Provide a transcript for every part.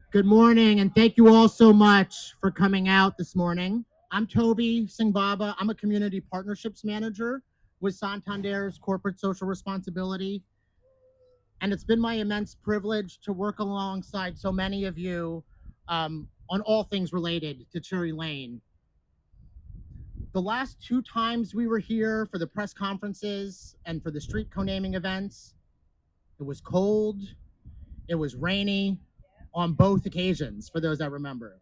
Good morning, and thank you all so much for coming out this morning. I'm Toby Singbaba. I'm a community partnerships manager with Santander's corporate social responsibility. And it's been my immense privilege to work alongside so many of you on all things related to Cherry Lane. The last two times we were here for the press conferences and for the street co-naming events, it was cold, it was rainy on both occasions, for those that remember.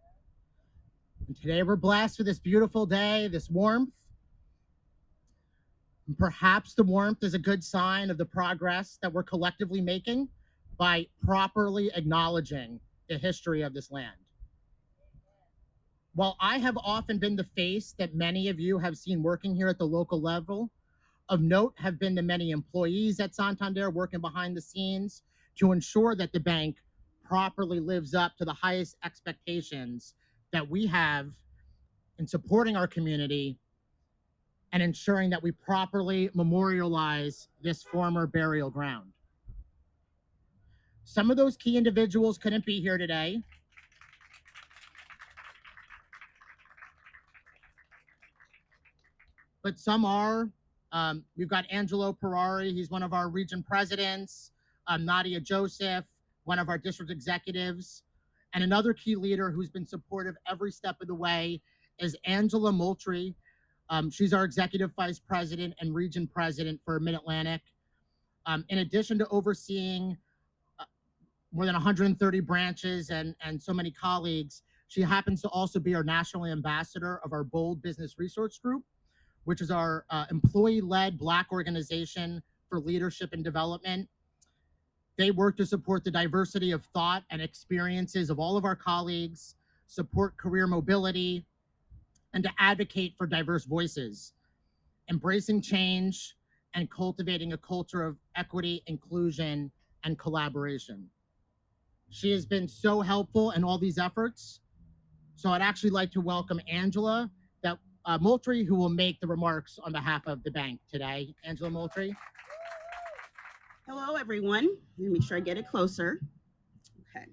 And today we're blessed with this beautiful day, this warmth. And perhaps the warmth is a good sign of the progress that we're collectively making by properly acknowledging the history of this land. While I have often been the face that many of you have seen working here at the local level, of note have been the many employees at Santander working behind the scenes to ensure that the bank properly lives up to the highest expectations that we have in supporting our community and ensuring that we properly memorialize this former burial ground. Some of those key individuals couldn't be here today. But some are. We've got Angelo Ferrari, he's one of our region presidents, Nadia Joseph, one of our district executives, and another key leader who's been supportive every step of the way is Angela Mtry. She's our executive vice president and region president for Mid-Atlantic. In addition to overseeing more than 130 branches and so many colleagues, she happens to also be our national ambassador of our Bold Business Resource Group, which is our employee-led Black organization for leadership and development. They work to support the diversity of thought and experiences of all of our colleagues, support career mobility, and to advocate for diverse voices, embracing change and cultivating a culture of equity, inclusion, and collaboration. She has been so helpful in all these efforts. So I'd actually like to welcome Angela Mtry, who will make the remarks on behalf of the bank today. Angela Mtry. Hello, everyone. Let me make sure I get it closer. Okay.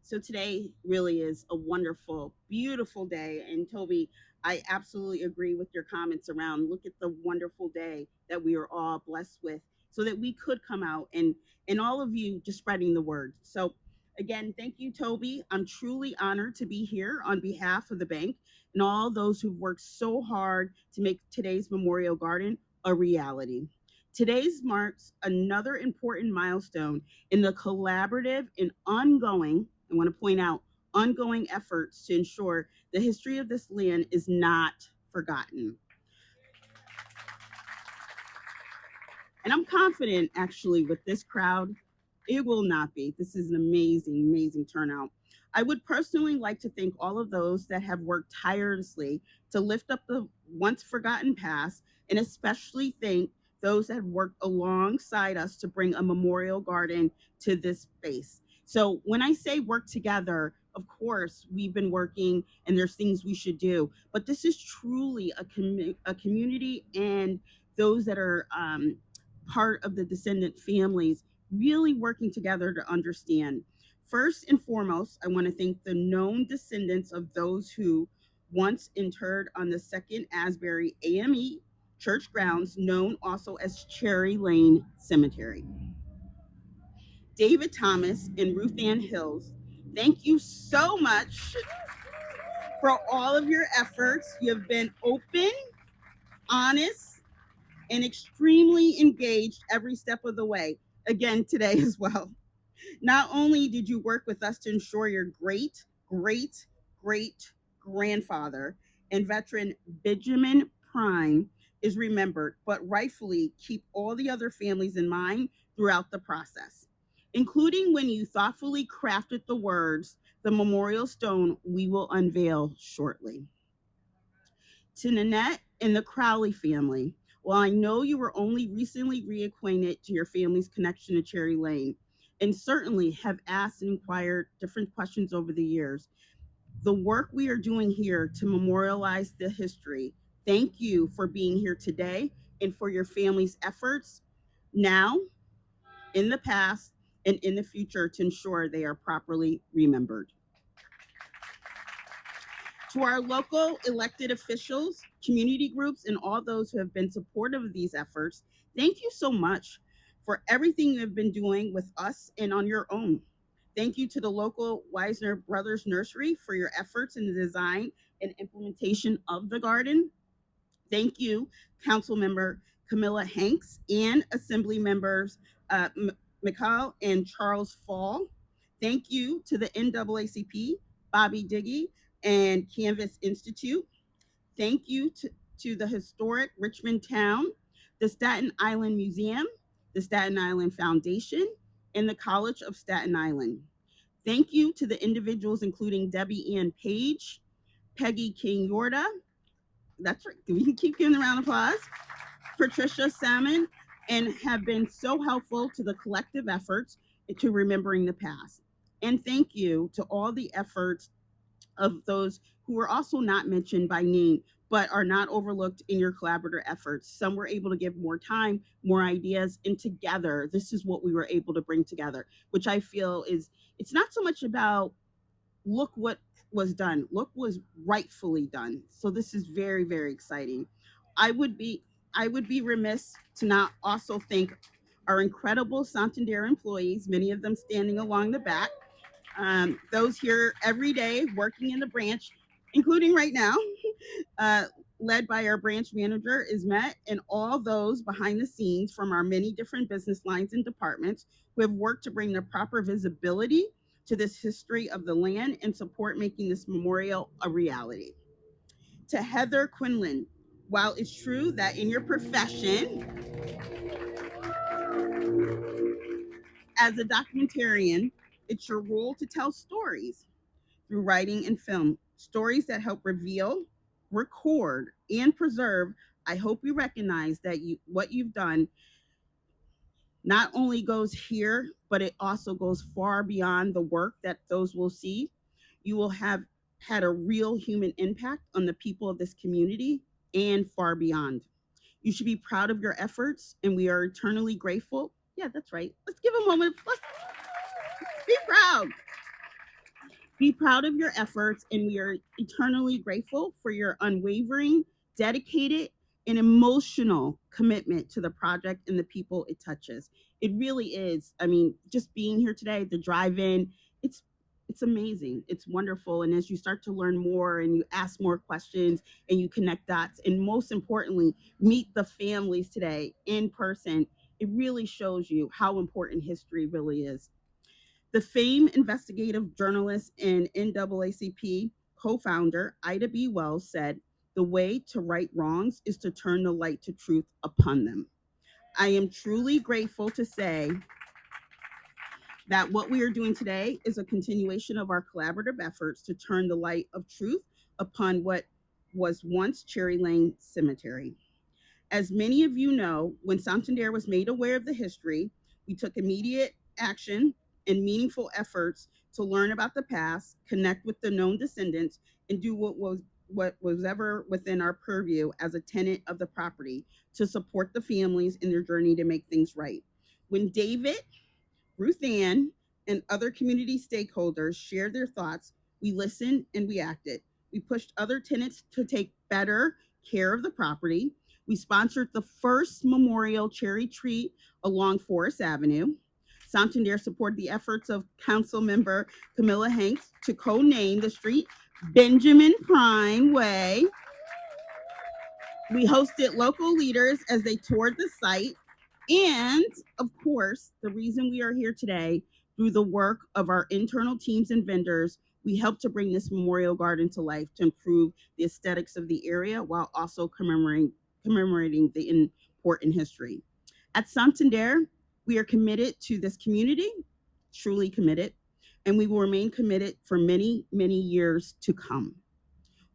So today really is a wonderful, beautiful day. And Toby, I absolutely agree with your comments around look at the wonderful day that we are all blessed with so that we could come out and all of you just spreading the word. So again, thank you, Toby. I'm truly honored to be here on behalf of the bank and all those who've worked so hard to make today's Memorial Garden a reality. Today's marks another important milestone in the collaborative and ongoing, I want to point out, ongoing efforts to ensure the history of this land is not forgotten. And I'm confident, actually, with this crowd, it will not be. This is an amazing, amazing turnout. I would personally like to thank all of those that have worked tirelessly to lift up the once forgotten past, and especially thank those that have worked alongside us to bring a memorial garden to this space. So when I say work together, of course, we've been working and there's things we should do, but this is truly a community and those that are part of the descendant families really working together to understand. First and foremost, I want to thank the known descendants of those who once interred on the Second Asbury AME church grounds, known also as Cherry Lane Cemetery. David Thomas and Ruth Ann Hills, thank you so much for all of your efforts. You have been open, honest, and extremely engaged every step of the way. Again, today as well. Not only did you work with us to ensure your great, great, great grandfather and veteran Benjamin Prime is remembered, but rightfully keep all the other families in mind throughout the process, including when you thoughtfully crafted the words, the memorial stone we will unveil shortly. To Nanette and the Crowley family, while I know you were only recently reacquainted to your family's connection to Cherry Lane, and certainly have asked and inquired different questions over the years, the work we are doing here to memorialize the history, thank you for being here today and for your family's efforts now, in the past, and in the future to ensure they are properly remembered. To our local elected officials, community groups, and all those who have been supportive of these efforts, thank you so much for everything you have been doing with us and on your own. Thank you to the local Wisner Brothers Nursery for your efforts in the design and implementation of the garden. Thank you, Council Member Camilla Hanks and Assembly Members Nicole and Charles Fall. Thank you to the NAACP, Bobby Diggy, and Canvas Institute. Thank you to the historic Richmond Town, the Staten Island Museum, the Staten Island Foundation, and the College of Staten Island. Thank you to the individuals including Debbie Ann Page, Peggy King Yorda. That's right. We can keep giving a round of applause. Patricia Salmon, and have been so helpful to the collective efforts to remembering the past. And thank you to all the efforts of those who were also not mentioned by name, but are not overlooked in your collaborative efforts. Some were able to give more time, more ideas, and together, this is what we were able to bring together, which I feel is, it's not so much about look what was done, look was rightfully done. So this is very, very exciting. I would be I would be remiss to not also thank our incredible Santander employees, many of them standing along the back, those here every day working in the branch, including right now, uh, led by our branch manager, Ismet, and all those behind the scenes from our many different business lines and departments who have worked to bring the proper visibility to this history of the land and support making this memorial a reality. To Heather Quinlan, while it's true that in your profession as a documentarian, it's your role to tell stories through writing and film, stories that help reveal, record, and preserve. I hope you recognize that what you've done not only goes here, but it also goes far beyond the work that those will see. You will have had a real human impact on the people of this community and far beyond. You should be proud of your efforts, and we are eternally grateful. Yeah, that's right. Let's give a moment. Let's be proud. Be proud of your efforts, and we are eternally grateful for your unwavering, dedicated, and emotional commitment to the project and the people it touches. It really is. I mean, just being here today, the drive-in, it's it's amazing. It's wonderful. And as you start to learn more and you ask more questions and you connect dots, and most importantly, meet the families today in person, it really shows you how important history really is. The famed investigative journalist and NAACP co founder Ida B. Wells said, "The way to right wrongs is to turn the light to truth upon them." I am truly grateful to say that what we are doing today is a continuation of our collaborative efforts to turn the light of truth upon what was once Cherry Lane Cemetery. As many of you know, when Santander was made aware of the history, we took immediate action and meaningful efforts to learn about the past, connect with the known descendants, and do what was ever within our purview as a tenant of the property to support the families in their journey to make things right. When David, Ruth Ann, and other community stakeholders shared their thoughts, we listened and we acted. We pushed other tenants to take better care of the property. We sponsored the first memorial cherry tree along Forest Avenue. Santander supported the efforts of Council Member Camilla Hanks to co-name the street Benjamin Prime Way. We hosted local leaders as they toured the site. And of course, the reason we are here today, through the work of our internal teams and vendors, we helped to bring this memorial garden to life to improve the aesthetics of the area while also commemorating the important history. At Santander, we are committed to this community, truly committed, and we will remain committed for many, many years to come.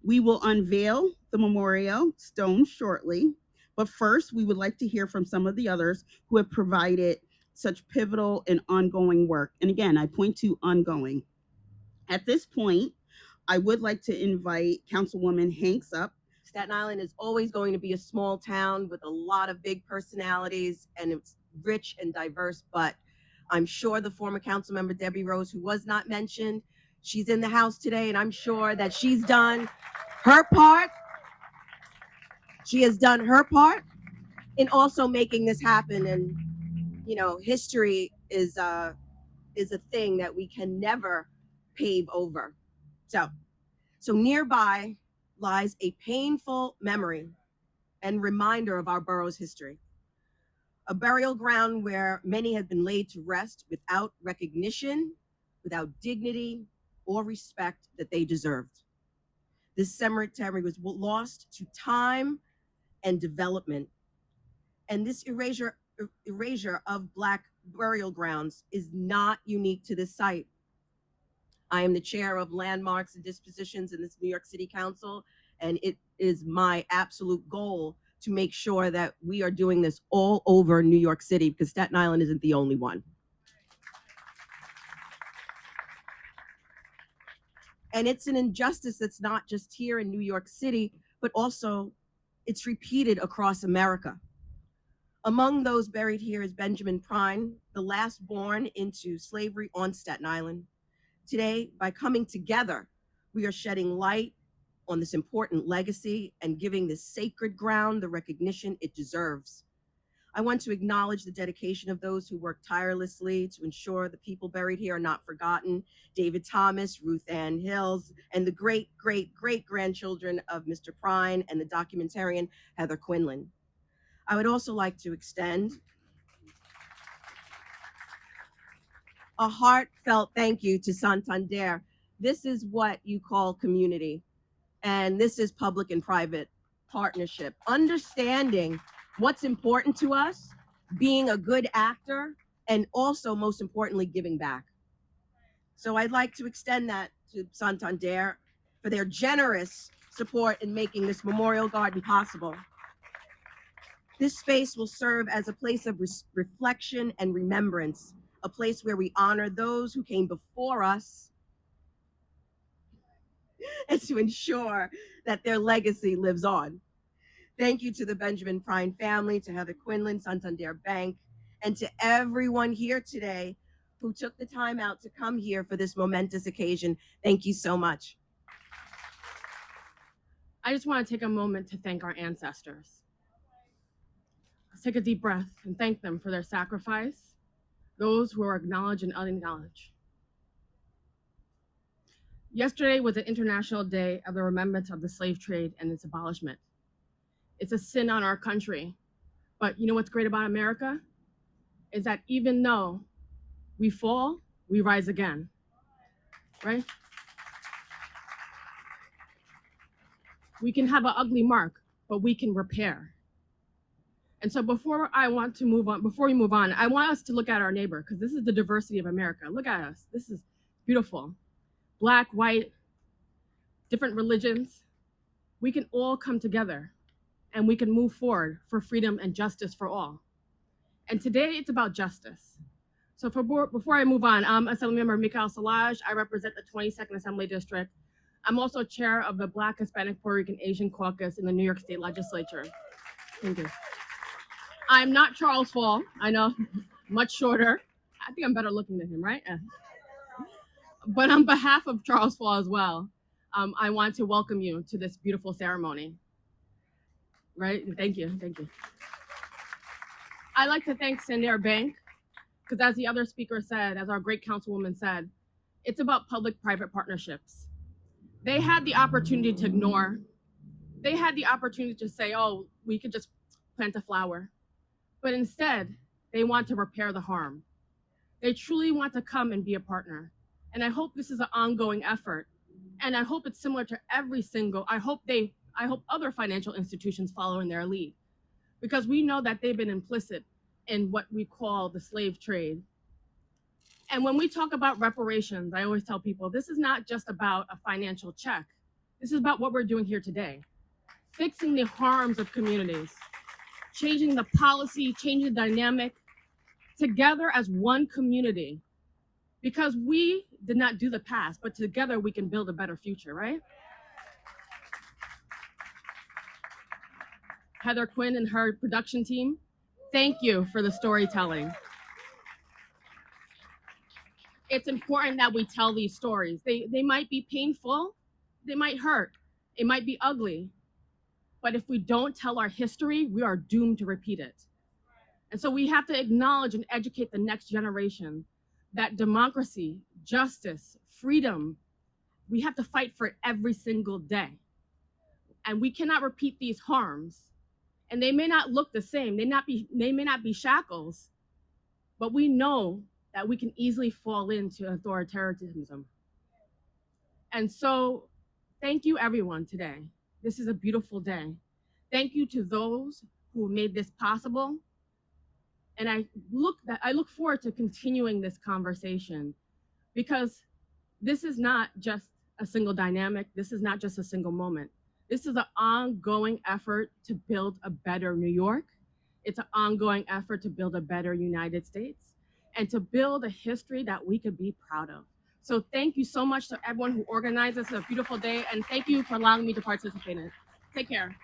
We will unveil the memorial stone shortly, but first, we would like to hear from some of the others who have provided such pivotal and ongoing work. And again, I point to ongoing. At this point, I would like to invite Councilwoman Hanks up. Staten Island is always going to be a small town with a lot of big personalities, and it's rich and diverse. But I'm sure the former council member, Debbie Rose, who was not mentioned, she's in the house today, and I'm sure that she's done her part. She has done her part in also making this happen. And, you know, history is a thing that we can never pave over. So nearby lies a painful memory and reminder of our borough's history. A burial ground where many have been laid to rest without recognition, without dignity or respect that they deserved. This cemetery was lost to time and development. And this erasure of Black burial grounds is not unique to this site. I am the chair of Landmarks and Dispositions in this New York City Council, and it is my absolute goal to make sure that we are doing this all over New York City, because Staten Island isn't the only one. And it's an injustice that's not just here in New York City, but also it's repeated across America. Among those buried here is Benjamin Prine, the last born into slavery on Staten Island. Today, by coming together, we are shedding light on this important legacy and giving this sacred ground the recognition it deserves. I want to acknowledge the dedication of those who work tirelessly to ensure the people buried here are not forgotten. David Thomas, Ruth Ann Hills, and the great-great-great-grandchildren of Mr. Prine and the documentarian Heather Quinlan. I would also like to extend a heartfelt thank you to Santander. This is what you call community, and this is public and private partnership. Understanding what's important to us, being a good actor, and also, most importantly, giving back. So I'd like to extend that to Santander for their generous support in making this memorial garden possible. This space will serve as a place of reflection and remembrance, a place where we honor those who came before us and to ensure that their legacy lives on. Thank you to the Benjamin Prine family, to Heather Quinlan, Santander Bank, and to everyone here today who took the time out to come here for this momentous occasion. Thank you so much. I just want to take a moment to thank our ancestors. Let's take a deep breath and thank them for their sacrifice, those who are acknowledged and unacknowledged. Yesterday was an International Day of the Remembrance of the Slave Trade and its abolishment. It's a sin on our country, but you know what's great about America? Is that even though we fall, we rise again, right? We can have an ugly mark, but we can repair. And so before we move on, I want us to look at our neighbor, because this is the diversity of America. Look at us. This is beautiful. Black, white, different religions. We can all come together and we can move forward for freedom and justice for all. And today it's about justice. So before I move on, I'm Assemblymember Nicole Salaj. I represent the 22nd Assembly District. I'm also chair of the Black, Hispanic, Puerto Rican, Asian Caucus in the New York State Legislature. Thank you. I'm not Charles Fall. I know, much shorter. I think I'm better looking than him, right? But on behalf of Charles Fall as well, I want to welcome you to this beautiful ceremony. Right? Thank you. Thank you. I'd like to thank Santander Bank, because as the other speaker said, as our great councilwoman said, it's about public-private partnerships. They had the opportunity to ignore. They had the opportunity to say, oh, we could just plant a flower. But instead, they want to repair the harm. They truly want to come and be a partner. And I hope this is an ongoing effort. And I hope it's similar to I hope other financial institutions follow in their lead, because we know that they've been implicit in what we call the slave trade. And when we talk about reparations, I always tell people, this is not just about a financial check. This is about what we're doing here today. Fixing the harms of communities, changing the policy, changing the dynamic, together as one community. Because we did not do the past, but together we can build a better future, right? Heather Quinn and her production team, thank you for the storytelling. it's important that we tell these stories. They might be painful, they might hurt, it might be ugly, but if we don't tell our history, we are doomed to repeat it. And so we have to acknowledge and educate the next generation that democracy, justice, freedom, we have to fight for it every single day. And we cannot repeat these harms. And they may not look the same, they may not be shackles, but we know that we can easily fall into authoritarianism. And so thank you everyone today. This is a beautiful day. Thank you to those who made this possible. And I look forward to continuing this conversation, because this is not just a single dynamic. This is not just a single moment. This is an ongoing effort to build a better New York. It's an ongoing effort to build a better United States and to build a history that we could be proud of. So thank you so much to everyone who organized this. It's a beautiful day, and thank you for allowing me to participate in it. Take care.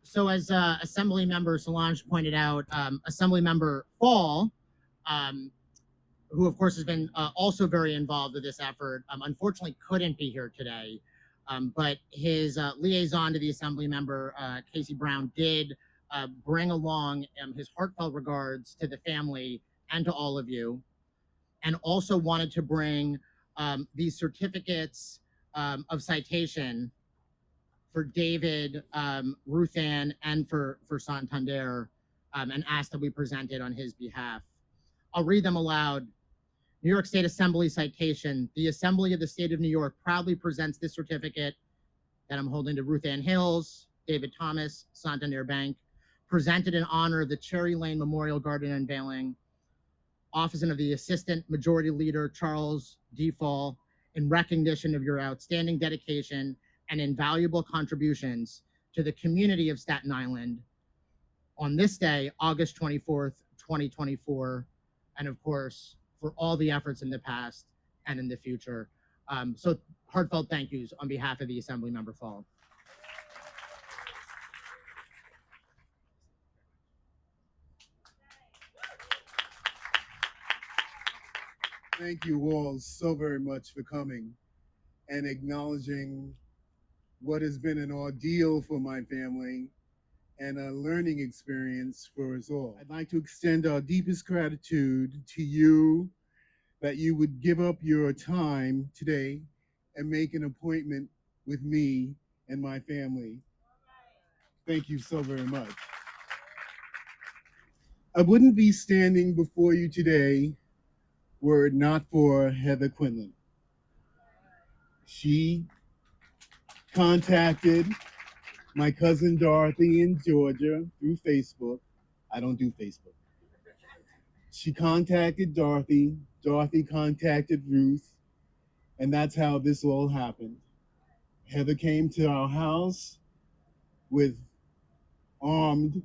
So as Assembly Member Salaj pointed out, Assembly Member Fall, who of course has been also very involved with this effort, unfortunately couldn't be here today. But his liaison to the Assembly Member, Casey Brown, did bring along his heartfelt regards to the family and to all of you, and also wanted to bring these certificates of citation for David, Ruth Ann, and for Santander, and asked that we present it on his behalf. I'll read them aloud. New York State Assembly citation. The Assembly of the State of New York proudly presents this certificate that I'm holding to Ruth Ann Hills, David Thomas, Santander Bank, presented in honor of the Cherry Lane Memorial Garden unveiling, Office of the Assistant Majority Leader Charles D. Fall, in recognition of your outstanding dedication and invaluable contributions to the community of Staten Island on this day, August 24th, 2024, and of course, for all the efforts in the past and in the future. So heartfelt thank yous on behalf of the Assembly Member Fall. Thank you all so very much for coming and acknowledging what has been an ordeal for my family and a learning experience for us all. I'd like to extend our deepest gratitude to you that you would give up your time today and make an appointment with me and my family. Thank you so very much. I wouldn't be standing before you today were it not for Heather Quinlan. She contacted my cousin Dorothy in Georgia through Facebook. I don't do Facebook. She contacted Dorothy. Dorothy contacted Ruth. And that's how this all happened. Heather came to our house armed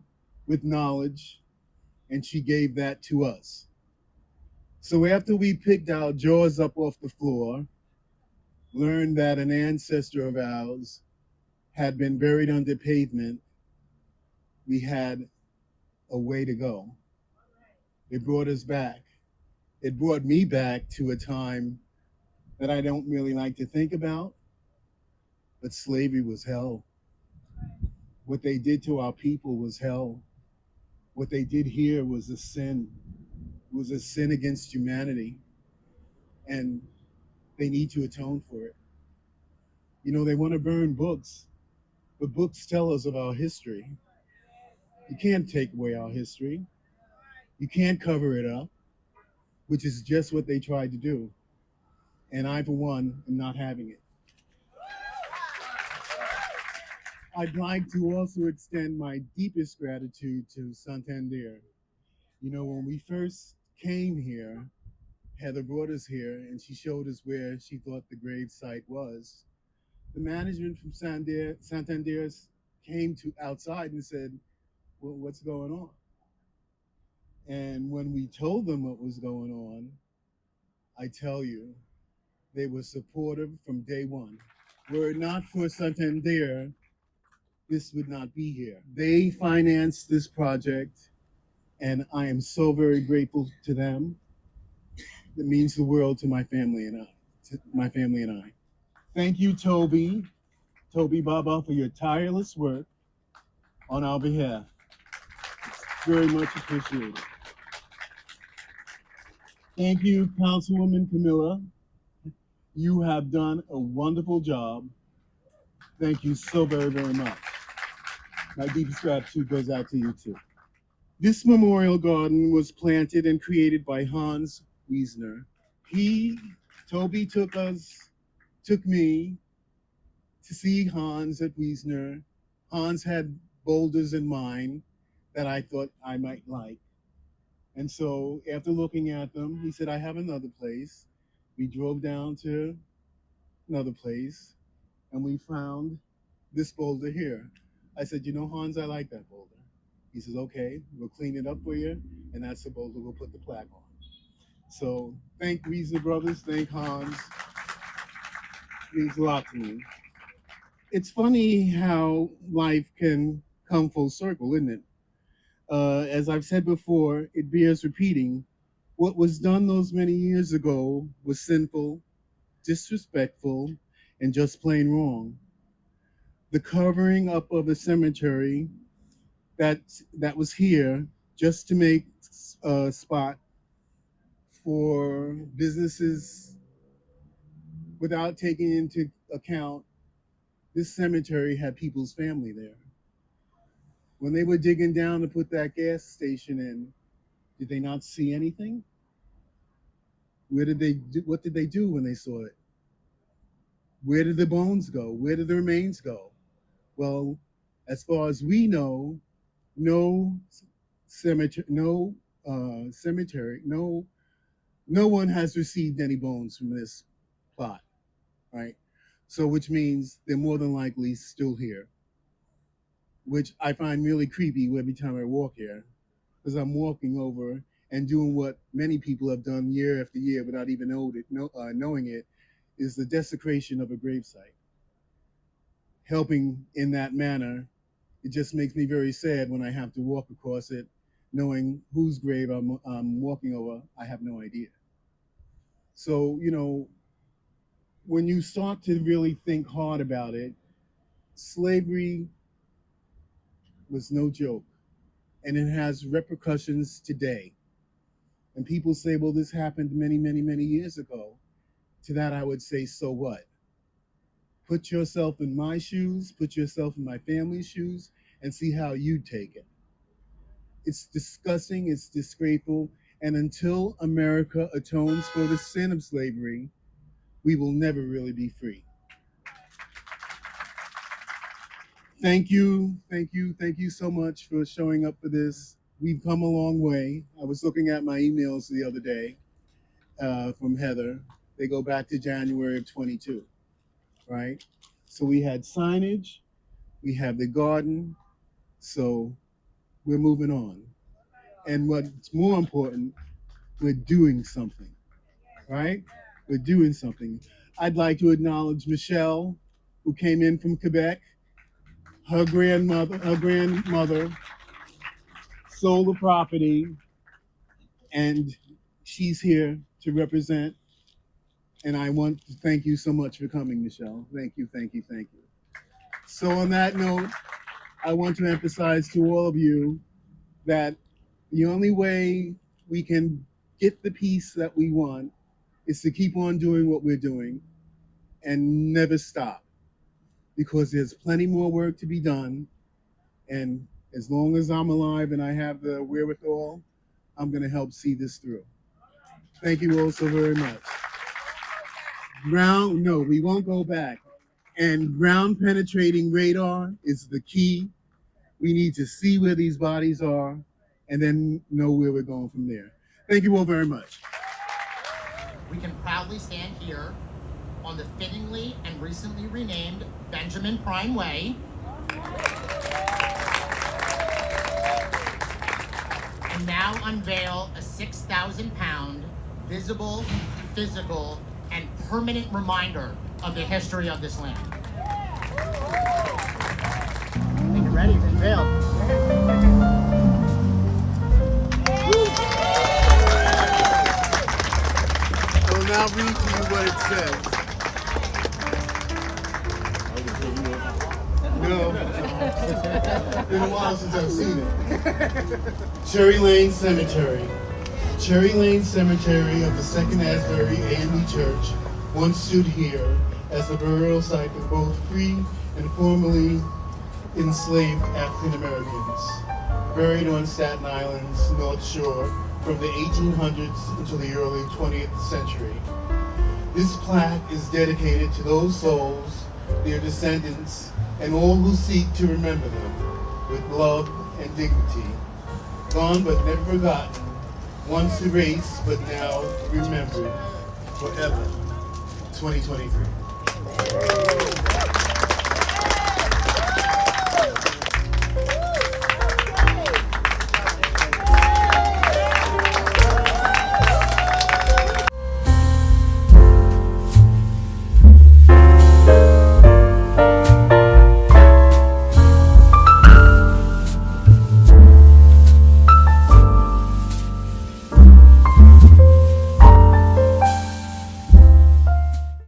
with knowledge, and she gave that to us. So after we picked our jaws up off the floor, learned that an ancestor of ours had been buried under pavement, we had a way to go. It brought us back. It brought me back to a time that I don't really like to think about, but slavery was hell. What they did to our people was hell. What they did here was a sin. It was a sin against humanity, and they need to atone for it. You know, they want to burn books, but books tell us of our history. You can't take away our history. You can't cover it up, which is just what they tried to do. And I, for one, am not having it. I'd like to also extend my deepest gratitude to Santander. You know, when we first came here, Heather brought us here and she showed us where she thought the grave site was. The management from Santander came to outside and said, well, what's going on? And when we told them what was going on, I tell you, they were supportive from day one. Were it not for Santander, this would not be here. They financed this project, and I am so very grateful to them. that means the world to my family and I. Thank you, Toby Baba, for your tireless work on our behalf. It's very much appreciated. Thank you, Councilwoman Camilla. You have done a wonderful job. Thank you so very, very much. My deepest gratitude goes out to you too. This memorial garden was planted and created by Hans Wiesner. Toby took me to see Hans at Wiesner. Hans had boulders in mind that I thought I might like. And so after looking at them, he said, I have another place. We drove down to another place and we found this boulder here. I said, you know, Hans, I like that boulder. He says, okay, we'll clean it up for you. And that's the boulder we'll put the plaque on. So thank Wiesner Brothers, thank Hans. It means a lot to me. It's funny how life can come full circle, isn't it? As I've said before, it bears repeating. What was done those many years ago was sinful, disrespectful, and just plain wrong. The covering up of a cemetery that was here just to make a spot for businesses without taking into account this cemetery had people's family there. When they were digging down to put that gas station in, did they not see anything? What did they do when they saw it? Where did the bones go? Where did the remains go? Well, as far as we know, no one has received any bones from this plot, right? So which means they're more than likely still here, which I find really creepy every time I walk here, because I'm walking over and doing what many people have done year after year without even knowing it, is the desecration of a gravesite. Helping in that manner, it just makes me very sad when I have to walk across it, knowing whose grave I'm walking over, I have no idea. So, you know, when you start to really think hard about it, slavery was no joke, and it has repercussions today. And people say, well, this happened many, many, many years ago. To that, I would say, so what? Put yourself in my shoes, put yourself in my family's shoes, and see how you take it. It's disgusting, it's disgraceful, and until America atones for the sin of slavery, we will never really be free. Thank you so much for showing up for this. We've come a long way. I was looking at my emails the other day from Heather. They go back to January of 22, right? So we had signage, we have the garden, so we're moving on. And what's more important, we're doing something, right? We're doing something. I'd like to acknowledge Michelle, who came in from Quebec. Her grandmother sold the property, and she's here to represent. And I want to thank you so much for coming, Michelle. Thank you. So on that note, I want to emphasize to all of you that the only way we can get the peace that we want is to keep on doing what we're doing and never stop, because there's plenty more work to be done. And as long as I'm alive and I have the wherewithal, I'm going to help see this through. Thank you all so very much. We won't go back. And ground penetrating radar is the key. We need to see where these bodies are and then know where we're going from there. Thank you all very much. We can proudly stand here on the fittingly and recently renamed Benjamin Prime Way and now unveil a 6,000-pound visible, physical, and permanent reminder of the history of this land. Are you ready to unveil? I'll read to you what it says. No. Been a while since I've seen it. Cherry Lane Cemetery. Cherry Lane Cemetery of the Second Asbury AME Church once stood here as the burial site for both free and formerly enslaved African Americans, buried on Staten Island's North Shore from the 1800s until the early 20th century. This plaque is dedicated to those souls, their descendants, and all who seek to remember them with love and dignity. Gone but never forgotten, once erased but now remembered forever. 2023.